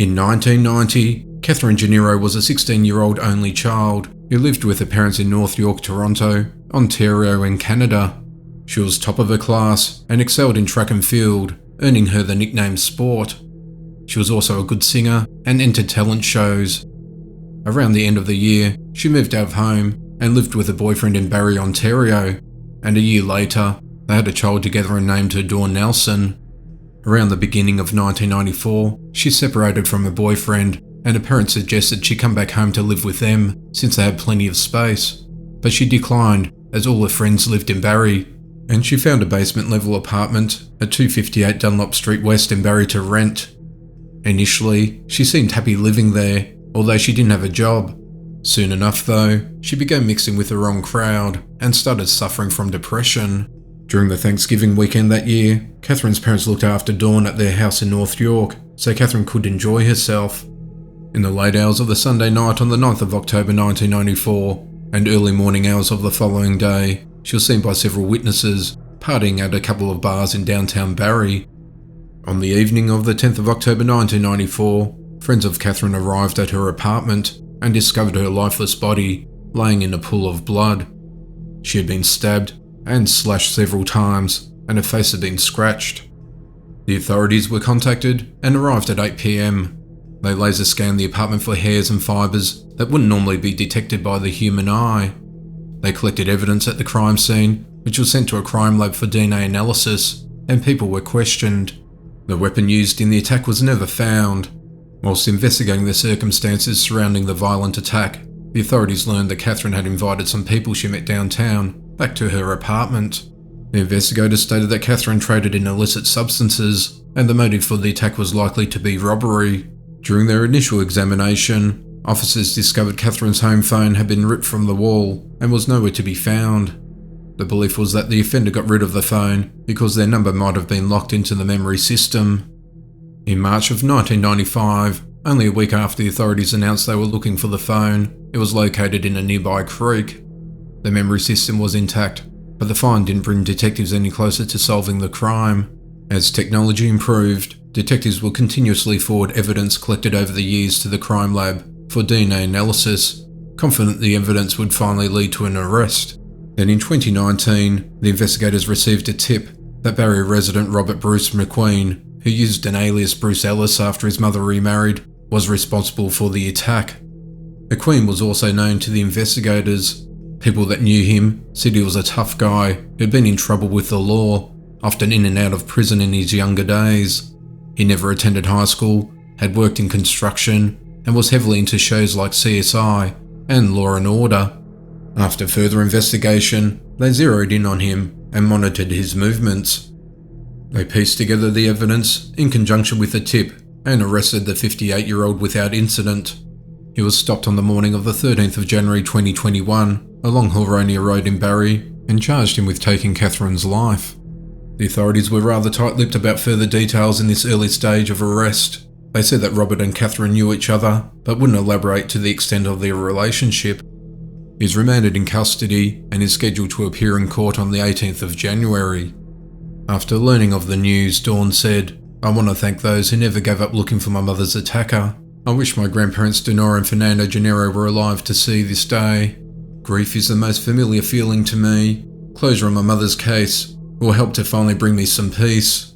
In 1990, Katherine Janeiro was a 16-year-old only child who lived with her parents in North York, Toronto, Ontario in Canada. She was top of her class and excelled in track and field, earning her the nickname Sport. She was also a good singer and entered talent shows. Around the end of the year, she moved out of home and lived with a boyfriend in Barrie, Ontario, and a year later, they had a child together and named her Dawn Nelson. Around the beginning of 1994, she separated from her boyfriend, and her parents suggested she come back home to live with them since they had plenty of space, but she declined as all her friends lived in Barrie, and she found a basement-level apartment at 258 Dunlop St West in Barrie to rent. Initially, she seemed happy living there, although she didn't have a job. Soon enough though, she began mixing with the wrong crowd and started suffering from depression. During the Thanksgiving weekend that year, Katherine's parents looked after Dawn at their house in North York so Katherine could enjoy herself. In the late hours of the Sunday night on the 9th of October 1994 and early morning hours of the following day, she was seen by several witnesses partying at a couple of bars in downtown Barrie. On the evening of the 10th of October 1994, friends of Katherine arrived at her apartment and discovered her lifeless body laying in a pool of blood. She had been stabbed and slashed several times, and her face had been scratched. The authorities were contacted and arrived at 8 p.m. They laser scanned the apartment for hairs and fibres that wouldn't normally be detected by the human eye. They collected evidence at the crime scene, which was sent to a crime lab for DNA analysis, and people were questioned. The weapon used in the attack was never found. Whilst investigating the circumstances surrounding the violent attack, the authorities learned that Katherine had invited some people she met downtown back to her apartment. The investigators stated that Katherine traded in illicit substances, and the motive for the attack was likely to be robbery. During their initial examination, officers discovered Katherine's home phone had been ripped from the wall and was nowhere to be found. The belief was that the offender got rid of the phone because their number might have been locked into the memory system. In March of 1995, only a week after the authorities announced they were looking for the phone, it was located in a nearby creek. The memory system was intact, but the find didn't bring detectives any closer to solving the crime. As technology improved, detectives would continuously forward evidence collected over the years to the crime lab for DNA analysis, confident the evidence would finally lead to an arrest. Then in 2019, the investigators received a tip that Barrie resident Robert Bruce McQueen, who used an alias Bruce Ellis after his mother remarried, was responsible for the attack. McQueen was also known to the investigators. People that knew him said he was a tough guy who'd been in trouble with the law, often in and out of prison in his younger days. He never attended high school, had worked in construction, and was heavily into shows like CSI and Law and Order. After further investigation, they zeroed in on him and monitored his movements. They pieced together the evidence in conjunction with a tip and arrested the 58-year-old without incident. He was stopped on the morning of the 13th of January 2021 along Huronia Road in Barrie and charged him with taking Katherine's life. The authorities were rather tight-lipped about further details in this early stage of arrest. They said that Robert and Katherine knew each other, but wouldn't elaborate to the extent of their relationship. He is remanded in custody and is scheduled to appear in court on the 18th of January. After learning of the news, Dawn said, "I want to thank those who never gave up looking for my mother's attacker. I wish my grandparents Dinora and Fernando Janeiro were alive to see this day. Grief is the most familiar feeling to me. Closure on my mother's case will help to finally bring me some peace.